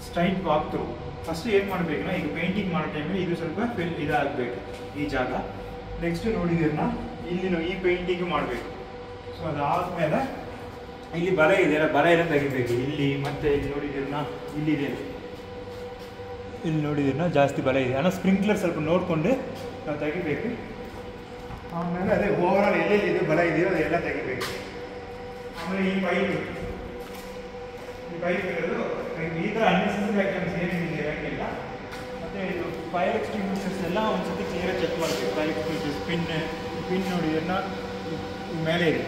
Straight walk through. First ಏನು ಮಾಡಬೇಕಂದ್ರೆ ಈಗ ಪೇಂಟಿಂಗ್ ಮಾಡೋ ಟೈಮಲ್ಲಿ ಇದು ಸ್ವಲ್ಪ ಇದಾಗಬೇಕು ಈ ಜಾಗ. ನೆಕ್ಸ್ಟ್ ನೋಡಿದಿರನ್ನ ಇಲ್ಲಿ ಈ ಪೇಂಟಿಂಗ್ ಮಾಡಬೇಕು. ಸೊ ಅದಾದಮೇಲೆ ಇಲ್ಲಿ ಬಲ ಇದೆಯಲ್ಲ, ಬಲ ಎಲ್ಲ ತೆಗಿಬೇಕು ಇಲ್ಲಿ. ಮತ್ತು ಇಲ್ಲಿ ನೋಡಿದಿರನ್ನ ಇಲ್ಲಿದೆ, ಇಲ್ಲಿ ನೋಡಿದಿರನ್ನ ಜಾಸ್ತಿ ಬಲ ಇದೆ ಅನ್ನೋ ಸ್ಪ್ರಿಂಕ್ಲರ್ ಸ್ವಲ್ಪ ನೋಡಿಕೊಂಡು ನಾವು ತೆಗಿಬೇಕು. ಆಮೇಲೆ ಅದೇ ಓವರಾಲ್ ಎಲ್ಲೆಲ್ಲಿದೆ ಬಲ ಇದೆಯೋ ಅದೆಲ್ಲ ತೆಗಿಬೇಕು. ಆಮೇಲೆ ಈ ಪೈಪ್ ಇರೋದು ಈ ಥರ ಅನ್ನೆಸೆಸರಿ ಐಟಮ್ಸ್ ಏನೇನಿದೆ ಇರೋಂಗಿಲ್ಲ. ಮತ್ತು ಇದು ಫೈರ್ ಎಕ್ಸ್ಟಿಂಗ್ವಿಷರ್ಸ್ ಎಲ್ಲ ಒಂದು ಸತಿ ಕ್ಲಿಯರಾಗಿ ಚೆಕ್ ಮಾಡಬೇಕು. ಫೈರ್ ಎಕ್ಸ್ಟಿಂಗ್ವಿಷರ್ಸ್ ಪಿನ್ ನೋಡಿದ್ರನ್ನ ಮೇಲೆ ಇದೆ,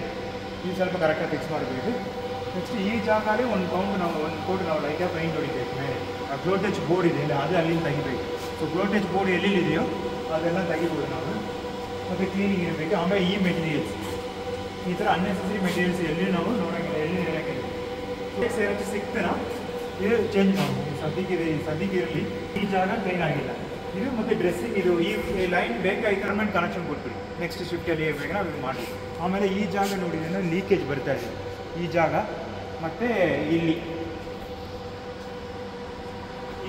ಇದು ಸ್ವಲ್ಪ ಕರೆಕ್ಟಾಗಿ ಫಿಕ್ಸ್ ಮಾಡಬೇಕು. ನೆಕ್ಸ್ಟ್ ಈ ಜಾಗದಲ್ಲಿ ಒಂದು ಕೋಟ್ ನಾವು ಲೈಟಾಗಿ ಪೈಂಟ್ ಹೊಡಿಬೇಕು ಮೇಲೆ. ಆ ಗ್ಲೋಟೇಜ್ ಬೋರ್ಡ್ ಇದೆ ಇಲ್ಲ, ಅದು ಅಲ್ಲಿಂದ ತೆಗಿಬೇಕು. ಸೊ ಗ್ಲೋಟೇಜ್ ಬೋರ್ಡ್ ಎಲ್ಲೆಲ್ಲಿದೆಯೋ ಅದೆಲ್ಲ ತೆಗಿಬೋದು ನಾವು. ಮತ್ತು ಕ್ಲೀನಿಂಗ್ ಇರಬೇಕು. ಆಮೇಲೆ ಈ ಮೆಟೀರಿಯಲ್ಸ್, ಈ ಥರ ಅನ್ನೆಸೆಸರಿ ಮೆಟೀರಿಯಲ್ಸ್ ಎಲ್ಲಿ ನಾವು ನೋಡೋಂಗಿಲ್ಲ, ಎಲ್ಲಿ ಇರೋಂಗಿಲ್ಲ. ಸೇರೋಕ್ಕೆ ಸಿಗ್ತಾನ ಇದು ಚೇಂಜ್ ಮಾಡ್ಬೋದು. ಸದ್ಯಕ್ಕೆ ಇರಲಿ, ಈ ಜಾಗ ಕ್ಲೀನ್ ಆಗಿಲ್ಲ ಇದು. ಮತ್ತು ಡ್ರೆಸ್ಸಿಂಗ್ ಇದು ಈ ಲೈನ್ ಬೇಕಾಗಿ ಪರ್ಮನೆಂಟ್ ಕನೆಕ್ಷನ್ ಕೊಟ್ಬಿಡಿ. ನೆಕ್ಸ್ಟ್ ಶಿಫ್ಟಲ್ಲಿ ಬೇಕಾದ್ರೆ ಅದು ಮಾಡಿ. ಆಮೇಲೆ ಈ ಜಾಗ ನೋಡಿದ್ರೆ ಲೀಕೇಜ್ ಬರ್ತಾ ಇದೆ ಈ ಜಾಗ. ಮತ್ತು ಇಲ್ಲಿ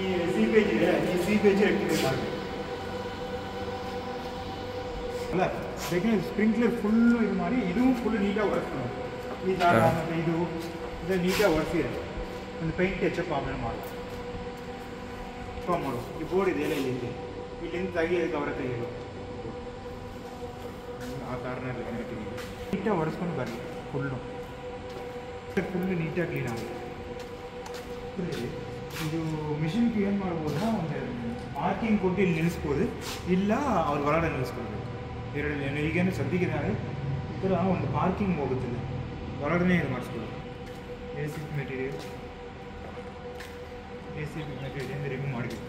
ಈ ಸೀಪೇಜ್ ಇದೆ, ಈ ಸೀಪೇಜ್ ರೆಕ್ಟಿಫೈ ಮಾಡಬೇಕು ಅಲ್ಲ. ಬೇಕಂದ್ರೆ ಸ್ಪ್ರಿಂಕ್ಲರ್ ಫುಲ್ಲು ಇದು ಮಾಡಿ, ಇದು ಫುಲ್ ನೀಟಾಗಿ ಒರೆಸ್ಕೊಂಡು ಈ ಜಾಗ. ಮತ್ತು ಇದು ನೀಟಾಗಿ ಒರೆಸಿದೆ. ಒಂದು ಪೇಂಟ್ ಟಚಪ್ ಆಮೇಲೆ ಮಾಡು ಈ ಬೋರ್ಡ್ ಇದೆ ಎಲ್ಲ ಇಲ್ಲಿಂದ ತೆಗಿಯೋದಕ್ಕೆ ಅವರ ತೆಗೆಯೋದು ಆ ಕಾರ್ನಲ್ಲಿ ನೀಟಾಗಿ ಒರೆಸ್ಕೊಂಡು ಬರಲಿ. ಫುಲ್ಲು ನೀಟಾಗಿ ಕ್ಲೀನ್ ಆಗುತ್ತೆ. ಇದು ಮಿಷಿನ್ಗೆ ಏನು ಮಾಡ್ಬೋದು, ಒಂದು ಮಾರ್ಕಿಂಗ್ ಕೊಟ್ಟು ಇಲ್ಲಿ ನಿಲ್ಲಿಸ್ಬೋದು, ಇಲ್ಲ ಅವ್ರು ಹೊರಗಡೆ ನಿಲ್ಲಿಸ್ಕೊಳ್ಬೇಕು. ಎರಡು ಈಗೇನು ಸದ್ಯಕ್ಕೆ ಈ ಥರ ಒಂದು ಮಾರ್ಕಿಂಗ್ ಹೋಗುತ್ತಿಲ್ಲ, ಹೊರಗಡೆ ಇದು ಮಾಡಿಸ್ಕೊಳ್ಳೋದು. A C P material remove ಮಾಡಬೇಕು.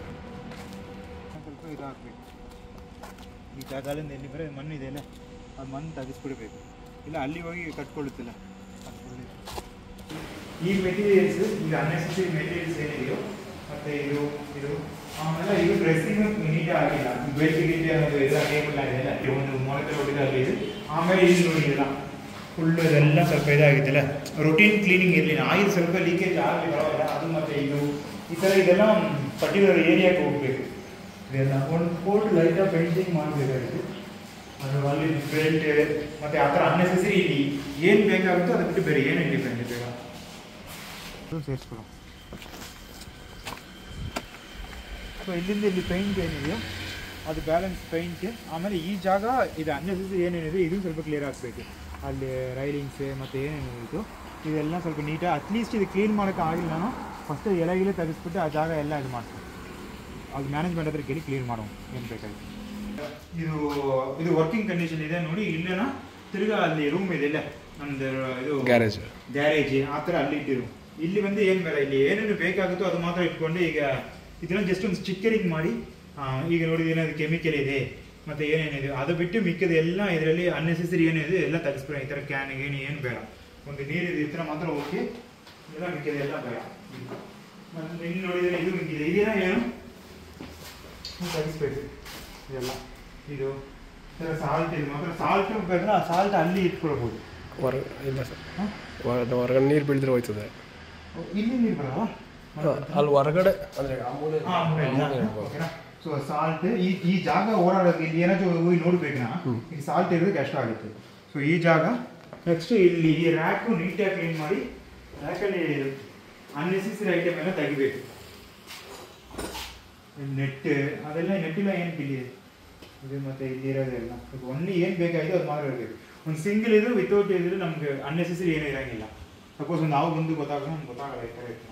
ಸ್ವಲ್ಪ ಇದಾಗಬೇಕು. ಈ ಜಾಗದಿಂದ ಎಲ್ಲಿ ಬರೀ ಮಣ್ಣಿದೆ ಅಲ್ಲ, ಆ ಮಣ್ಣು ತೆಗೆಸ್ಬಿಡ್ಬೇಕು, ಇಲ್ಲ ಅಲ್ಲಿ ಹೋಗಿ ಕಟ್ಕೊಳ್ಳುತ್ತಿಲ್ಲ. ಈ ಮೆಟೀರಿಯಲ್ಸ್, ಈಗ ಅನ್ನೆಸೆಸರಿ ಮೆಟೀರಿಯಲ್ಸ್ ಏನಿದೆಯೋ, ಮತ್ತು ಇದು ಆಮೇಲೆ ಇದು ಡ್ರೆಸ್ಸಿಂಗ್ ನೀಟಾಗಿ ಆಗಿಲ್ಲ. ಬೆಲ್ಟ್ ಗಿಲ್ಟ್ ಅನ್ನೋದು ಇದು ಟೇಬಲ್ ಆಗಿದೆಯಲ್ಲ, ಒಂದು ಮೊಳಕೆ ಹೊಡಿದ ಅಲ್ಲಿ ಇದೆ. ಆಮೇಲೆ ಇಲ್ಲಿ ನೋಡಿದಿಲ್ಲ ಫುಲ್ಲು ಇದೆಲ್ಲ ಸ್ವಲ್ಪ ಇದಾಗಿದ್ದಲ್ಲ, ರೊಟೀನ್ ಕ್ಲೀನಿಂಗ್ ಇರಲಿಲ್ಲ. ಆಯಿಲ್ ಸ್ವಲ್ಪ ಲೀಕೇಜ್ ಆಗಲಿ ಬರೋಲ್ಲ ಅದು. ಮತ್ತು ಇದು ಈ ಥರ ಇದೆಲ್ಲ ಪರ್ಟಿಕ್ಯುಲರ್ ಏರಿಯಾಗೆ ಹೋಗಬೇಕು. ಇದೆಲ್ಲ ಒಂದು ಕೋಟ್ ಲೈಟಾಗಿ ಪೇಂಟಿಂಗ್ ಮಾಡಬೇಕಾಗಿತ್ತು. ಅದು ಅಲ್ಲಿ ಬೆಲ್ಟ್ ಮತ್ತು ಆ ಥರ ಅನ್ನೆಸೆಸರಿ ಇಲ್ಲಿ ಏನು ಬೇಕಾಗುತ್ತೋ ಅದು ಬಿಟ್ಟು ಬೇರೆ ಏನೇನು ಡಿಪೆಂಡ್ ಬೇಡ ಅದು ಸೇರಿಸ್ಕೊಳ್ಳೋ. ಸೊ ಇಲ್ಲಿಂದ ಇಲ್ಲಿ ಪೇಂಟ್ ಏನಿದೆಯೋ ಅದು ಬ್ಯಾಲೆನ್ಸ್ ಪೇಂಟ್. ಆಮೇಲೆ ಈ ಜಾಗ ಇದು ಅನ್ನೆಸೆಸರಿ ಏನೇನಿದೆ ಇದು ಸ್ವಲ್ಪ ಕ್ಲಿಯರ್ ಆಗಬೇಕು. ಅಲ್ಲಿ ರೈಲಿಂಗ್ಸ್ ಮತ್ತು ಏನೇನಿತ್ತು ಇದೆಲ್ಲ ಸ್ವಲ್ಪ ನೀಟಾಗಿ ಅಟ್ಲೀಸ್ಟ್ ಇದು ಕ್ಲೀನ್ ಮಾಡೋಕ್ಕೆ ಆಗಿಲ್ಲ. ನಾನು ಫಸ್ಟ್ ಎಲೆಗಿಲೆ ತೆಗೆಸ್ಬಿಟ್ಟು ಆ ಜಾಗ ಎಲ್ಲ ಇದು ಮಾಡ್ತೀನಿ. ಅದು ಮ್ಯಾನೇಜ್ಮೆಂಟ್ ಹತ್ರ ಕೇಳಿ ಕ್ಲೀನ್ ಮಾಡೋ ಏನು ಬೇಕಾಗಿತ್ತು. ಇದು ವರ್ಕಿಂಗ್ ಕಂಡೀಷನ್ ಇದೆ ನೋಡಿ. ಇಲ್ಲೇನ ತಿರ್ಗಾ ಅಲ್ಲಿ ರೂಮ್ ಇದೆ, ಇಲ್ಲ ನಮ್ಮದು ಇದು ಗ್ಯಾರೇಜ್ ಆ ಥರ ಅಲ್ಲಿ ಇಟ್ಟಿರು. ಇಲ್ಲಿ ಬಂದು ಏನು ಬೇಡ, ಇಲ್ಲಿ ಏನೇನು ಬೇಕಾಗುತ್ತೋ ಅದು ಮಾತ್ರ ಇಟ್ಕೊಂಡು ಈಗ ಇದನ್ನ ಜಸ್ಟ್ ಒಂದು ಸ್ಟಿಕ್ಕರಿಂಗ್ ಮಾಡಿ. ಈಗ ನೋಡಿದ ಏನಾದ್ರು ಕೆಮಿಕಲ್ ಇದೆ ಮತ್ತು ಏನೇನಿದೆ ಅದು ಬಿಟ್ಟು ಮಿಕ್ಕದ ಎಲ್ಲ ಇದರಲ್ಲಿ ಅನ್ನೆಸೆಸರಿ ಏನಿದೆ ಎಲ್ಲ ತೆಗೆಸ್ಬಿಡ. ಈ ಥರ ಕ್ಯಾನ್ ಏನು ಬೇಡ, ಒಂದು ನೀರಿದೆ ಈ ಥರ ಮಾತ್ರ ಓಕೆ, ಎಲ್ಲ ಮಿಕ್ಕದ ಎಲ್ಲ ಬೇಡ. ಮತ್ತು ಇಲ್ಲಿ ನೋಡಿದರೆ ಇದು ಮಿಕ್ಕಿದೆ, ಇದೇನ ಏನು ತೆಗಿಸ್ಬೇಕು ಇದೆಲ್ಲ. ಇದು ಸಾಲ್ಟ್ ಇದೆ ಮಾತ್ರ, ಸಾಲ್ಟ್ ಬೇಕಾದ್ರೆ ಆ ಸಾಲ್ಟ್ ಅಲ್ಲಿ ಇಟ್ಕೊಳ್ಬೋದು. ಇಲ್ಲ ಸರ್, ಹೊರಗಡೆ ನೀರು ಬೀಳಿದ್ರೆ ಹೋಯ್ತದೆ. ಇಲ್ಲಿ ನೀರು ಬರಲ್ಲ ಅಲ್ಲಿ ಹೊರಗಡೆ ಅಂದರೆ ಓಕೆನಾ. ಸೊ ಸಾಲ್ಟ್ ಈ ಜಾಗ ಓಡಾಡೋಕೆ ಇಲ್ಲಿ ಏನಾದರೂ ಹೋಗಿ ನೋಡ್ಬೇಕನಾ, ಈ ಸಾಲ್ಟ್ ಇರೋದಕ್ಕೆ ಕಷ್ಟ ಆಗುತ್ತೆ. ಸೊ ಈ ಜಾಗ ನೆಕ್ಸ್ಟ್ ಇಲ್ಲಿ ಈ ರ್ಯಾಕು ನೀಟಾಗಿ ಕ್ಲೀನ್ ಮಾಡಿ, ರ್ಯಾಕಲ್ಲಿ ಅನ್ನೆಸೆಸರಿ ಐಟಮ್ ಎಲ್ಲ ತೆಗಿಬೇಕು. ನೆಟ್ ಅದೆಲ್ಲ ನೆಟ್ಟಿಲ್ಲ ಏನು ಬಿಲ್ಲಿದೆ ಇದು, ಮತ್ತು ಇಲ್ಲಿ ಇರೋದೆಲ್ಲ ಒನ್ಲಿ ಏನು ಬೇಕಾಗಿದೆ ಅದು ಮಾತ್ರ ಇರಬೇಕು. ಒಂದು ಸಿಂಗಲ್ ಇದ್ರು ವಿತೌಟ್ ಇದ್ರೆ ನಮ್ಗೆ ಅನ್ನೆಸೆಸರಿ ಏನೂ ಇರೋಂಗಿಲ್ಲ. ಸಪೋಸ್ ಒಂದು ನಾವು ಬಂದು ಗೊತ್ತಾಗೋದು ನಮ್ಗೆ ಗೊತ್ತಾಗಲ್ಲ ಈ ಥರ ಇತ್ತು.